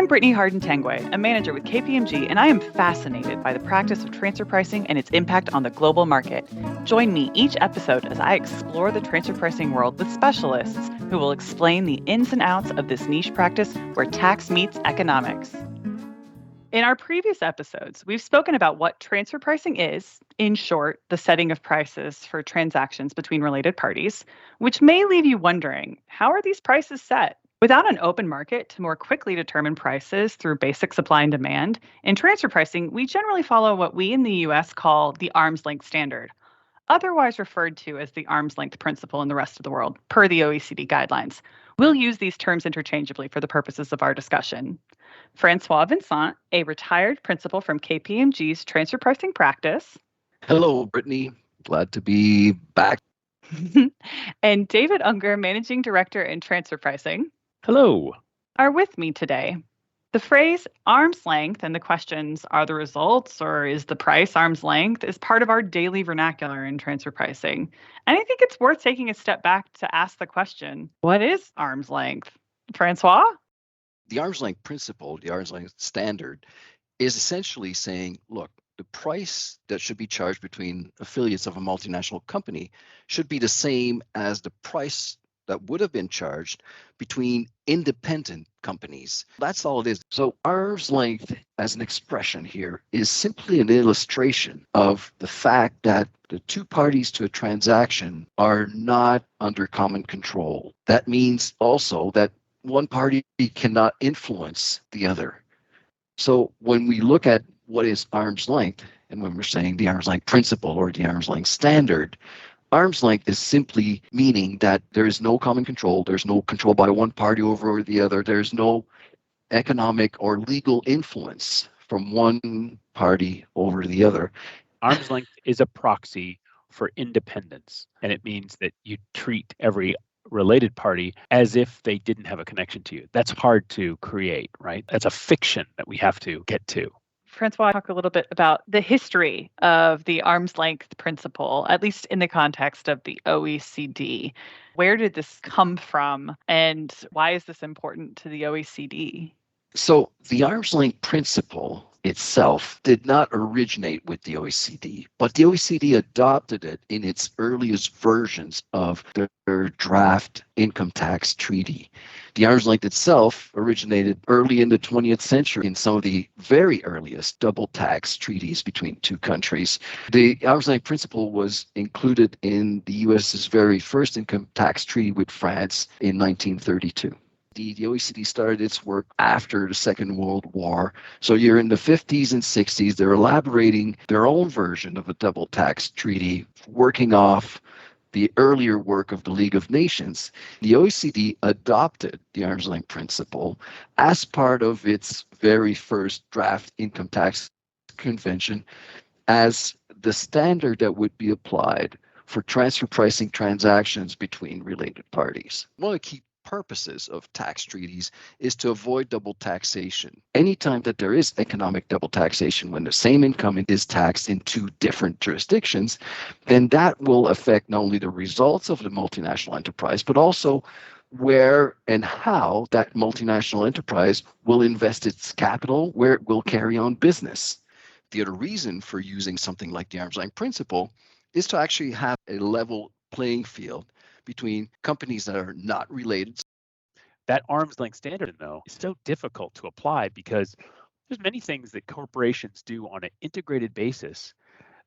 I'm Brittany Harden-Tanguay, a manager with KPMG, and I am fascinated by the practice of transfer pricing and its impact on the global market. Join me each episode as I explore the transfer pricing world with specialists who will explain the ins and outs of this niche practice where tax meets economics. In our previous episodes, we've spoken about what transfer pricing is, in short, the setting of prices for transactions between related parties, which may leave you wondering, how are these prices set? Without an open market to more quickly determine prices through basic supply and demand, in transfer pricing, we generally follow what we in the US call the arm's length standard, otherwise referred to as the arm's length principle in the rest of the world, per the OECD guidelines. We'll use these terms interchangeably for the purposes of our discussion. Francois Vincent, a retired principal from KPMG's transfer pricing practice. Hello, Brittany. Glad to be back. And David Unger, managing director in transfer pricing. Hello. Are with me today. The phrase arm's length and the questions, are the results or is the price arm's length, is part of our daily vernacular in transfer pricing. And I think it's worth taking a step back to ask the question, what is arm's length? Francois? The arm's length principle, the arm's length standard, is essentially saying, look, the price that should be charged between affiliates of a multinational company should be the same as the price that would have been charged between independent companies. That's all it is. So arm's length as an expression here is simply an illustration of the fact that the two parties to a transaction are not under common control. That means also that one party cannot influence the other. So when we look at what is arm's length, and when we're saying the arm's length principle or the arm's length standard, arm's length is simply meaning that there is no common control, there's no control by one party over the other, there's no economic or legal influence from one party over the other. Arm's length is a proxy for independence, and it means that you treat every related party as if they didn't have a connection to you. That's hard to create, right? That's a fiction that we have to get to. Francois, talk a little bit about the history of the arm's length principle, at least in the context of the OECD. Where did this come from, and why is this important to the OECD? So the arm's length principle itself did not originate with the OECD, but the OECD adopted it in its earliest versions of their draft income tax treaty. The arm's length itself originated early in the 20th century in some of the very earliest double tax treaties between two countries. The arm's length principle was included in the US's very first income tax treaty with France in 1932. The OECD started its work after the Second World War. So you're in the 50s and 60s. They're elaborating their own version of a double tax treaty, working off the earlier work of the League of Nations. The OECD adopted the arm's length principle as part of its very first draft income tax convention as the standard that would be applied for transfer pricing transactions between related parties. One of the key purposes of tax treaties is to avoid double taxation. Anytime that there is economic double taxation, when the same income is taxed in two different jurisdictions, then that will affect not only the results of the multinational enterprise, but also where and how that multinational enterprise will invest its capital, where it will carry on business. The other reason for using something like the arm's length principle is to actually have a level playing field between companies that are not related. That arm's length standard, though, is so difficult to apply because there's many things that corporations do on an integrated basis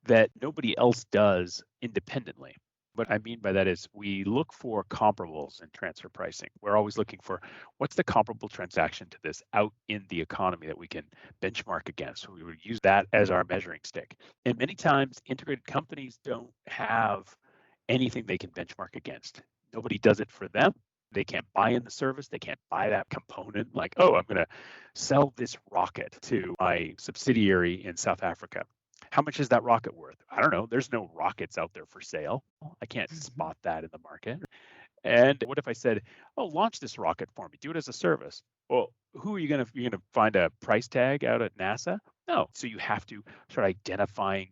that nobody else does independently. What I mean by that is we look for comparables in transfer pricing. We're always looking for what's the comparable transaction to this out in the economy that we can benchmark against. So we would use that as our measuring stick. And many times integrated companies don't have anything they can benchmark against. Nobody does it for them. They can't buy in the service. They can't buy that component like, oh, I'm going to sell this rocket to my subsidiary in South Africa. How much is that rocket worth? I don't know. There's no rockets out there for sale. I can't spot that in the market. And what if I said, oh, launch this rocket for me, do it as a service? Well, who are you're going to find a price tag out at NASA? No. So you have to start identifying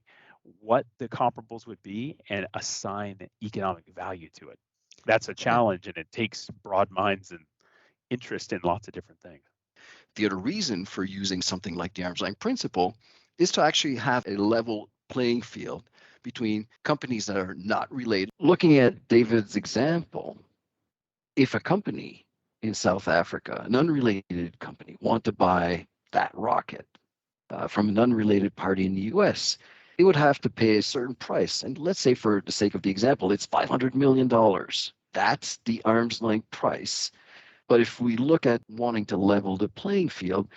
what the comparables would be and assign economic value to it. That's a challenge, and it takes broad minds and interest in lots of different things. The other reason for using something like the arm's length principle is to actually have a level playing field between companies that are not related. Looking at David's example, if a company in South Africa, an unrelated company, want to buy that rocket from an unrelated party in the US, it would have to pay a certain price. And let's say, for the sake of the example, it's $500 million. That's the arm's length price. But if we look at wanting to level the playing field,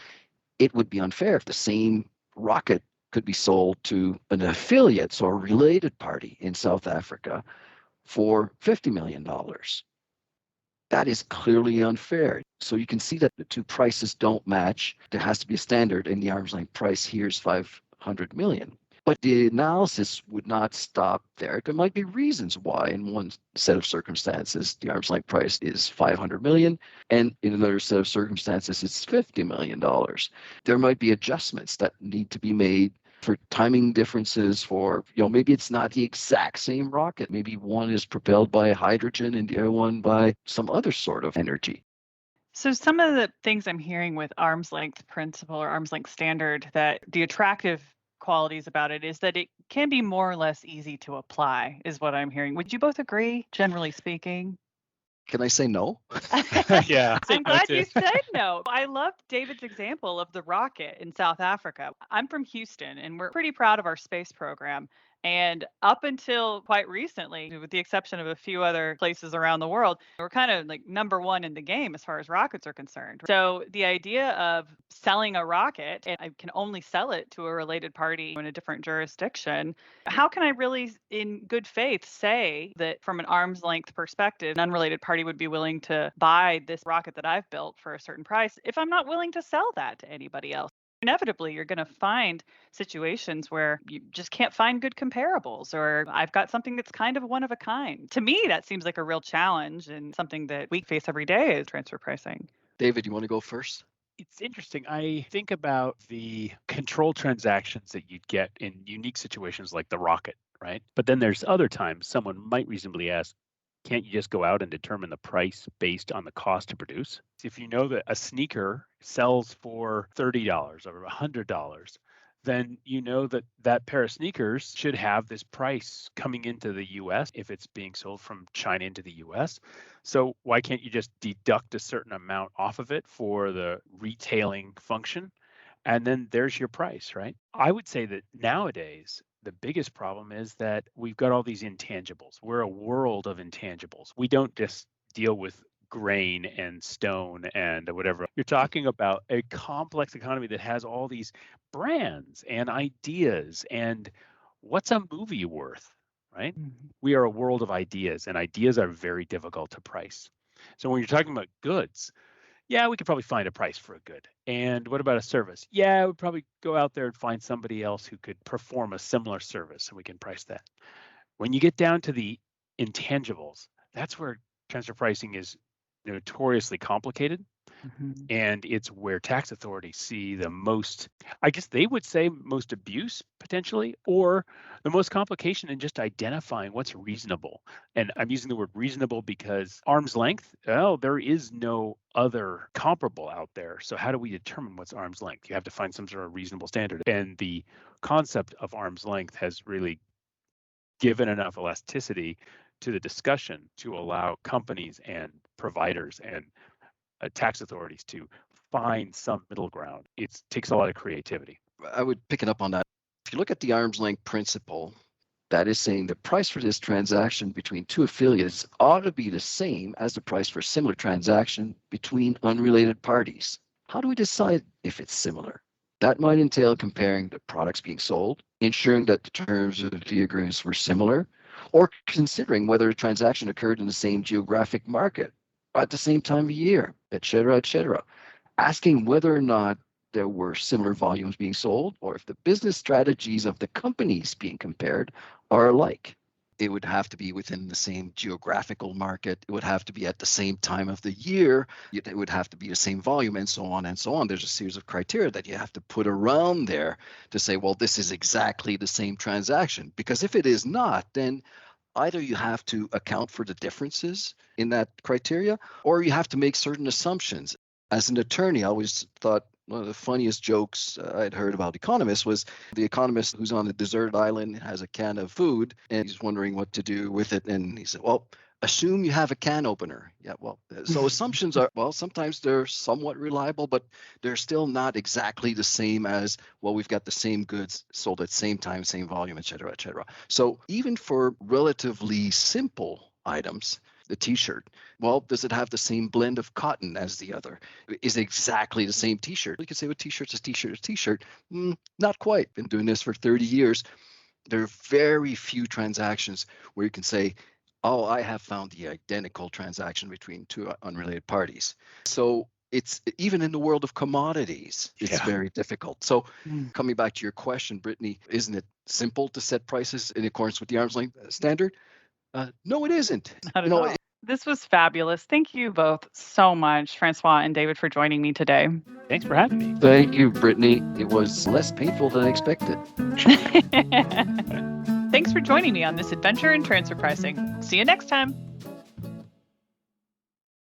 it would be unfair if the same rocket could be sold to an affiliate, so a related party in South Africa, for $50 million. That is clearly unfair. So you can see that the two prices don't match. There has to be a standard, and the arm's length price here is 500 million. But the analysis would not stop there. There might be reasons why in one set of circumstances the arm's length price is 500 million, and in another set of circumstances it's $50 million. There might be adjustments that need to be made for timing differences, for, maybe it's not the exact same rocket. Maybe one is propelled by hydrogen and the other one by some other sort of energy. So some of the things I'm hearing with arm's length principle or arm's length standard, that the attractive qualities about it is that it can be more or less easy to apply, is what I'm hearing. Would you both agree, generally speaking? Can I say no? Yeah. I'm glad you said no. I loved David's example of the rocket in South Africa. I'm from Houston, and we're pretty proud of our space program. And up until quite recently, with the exception of a few other places around the world, we're kind of like number one in the game as far as rockets are concerned. So the idea of selling a rocket, and I can only sell it to a related party in a different jurisdiction, how can I really, in good faith, say that from an arm's length perspective, an unrelated party would be willing to buy this rocket that I've built for a certain price if I'm not willing to sell that to anybody else? Inevitably, you're going to find situations where you just can't find good comparables, or I've got something that's kind of one of a kind. To me, that seems like a real challenge and something that we face every day is transfer pricing. David, you want to go first? It's interesting. I think about the control transactions that you'd get in unique situations like the rocket, right? But then there's other times someone might reasonably ask, can't you just go out and determine the price based on the cost to produce? If you know that a sneaker sells for $30 or $100, then you know that that pair of sneakers should have this price coming into the US if it's being sold from China into the US. So why can't you just deduct a certain amount off of it for the retailing function? And then there's your price, right? I would say that nowadays, the biggest problem is that we've got all these intangibles. We're a world of intangibles. We don't just deal with grain and stone and whatever. You're talking about a complex economy that has all these brands and ideas. And what's a movie worth, right? Mm-hmm. We are a world of ideas, and ideas are very difficult to price. So when you're talking about goods, yeah, we could probably find a price for a good. And what about a service? Yeah, we'd probably go out there and find somebody else who could perform a similar service, and we can price that. When you get down to the intangibles, that's where transfer pricing is notoriously complicated. Mm-hmm. And it's where tax authorities see the most, I guess they would say, most abuse potentially, or the most complication in just identifying what's reasonable. And I'm using the word reasonable because arm's length, there is no other comparable out there. So how do we determine what's arm's length? You have to find some sort of reasonable standard. And the concept of arm's length has really given enough elasticity to the discussion to allow companies and providers and tax authorities to find some middle ground. It takes a lot of creativity. I would pick it up on that. If you look at the arm's length principle, that is saying the price for this transaction between two affiliates ought to be the same as the price for a similar transaction between unrelated parties. How do we decide if it's similar? That might entail comparing the products being sold, ensuring that the terms of the agreements were similar, or considering whether a transaction occurred in the same geographic market at the same time of year, et cetera, asking whether or not there were similar volumes being sold, or if the business strategies of the companies being compared are alike. It would have to be within the same geographical market. It would have to be at the same time of the year. It would have to be the same volume, and so on and so on. There's a series of criteria that you have to put around there to say, well, this is exactly the same transaction. Because if it is not, then either you have to account for the differences in that criteria, or you have to make certain assumptions. As an attorney, I always thought one of the funniest jokes I'd heard about economists was the economist who's on a desert island, has a can of food, and he's wondering what to do with it. And he said, well, assume you have a can opener. Yeah, well, so assumptions are, well, sometimes they're somewhat reliable, but they're still not exactly the same as, well, we've got the same goods sold at the same time, same volume, et cetera, et cetera. So even for relatively simple items, the t-shirt, well, does it have the same blend of cotton as the other? Is it exactly the same t-shirt? We could say with t-shirts, a t-shirt, a t-shirt. Not quite. Been doing this for 30 years. There are very few transactions where you can say, oh, I have found the identical transaction between two unrelated parties. So it's even in the world of commodities, it's very difficult. So coming back to your question, Brittany, isn't it simple to set prices in accordance with the arm's length standard? No, it isn't. Not at all. This was fabulous. Thank you both so much, Francois and David, for joining me today. Thanks for having me. Thank you, Brittany. It was less painful than I expected. Thanks for joining me on this adventure in transfer pricing. See you next time.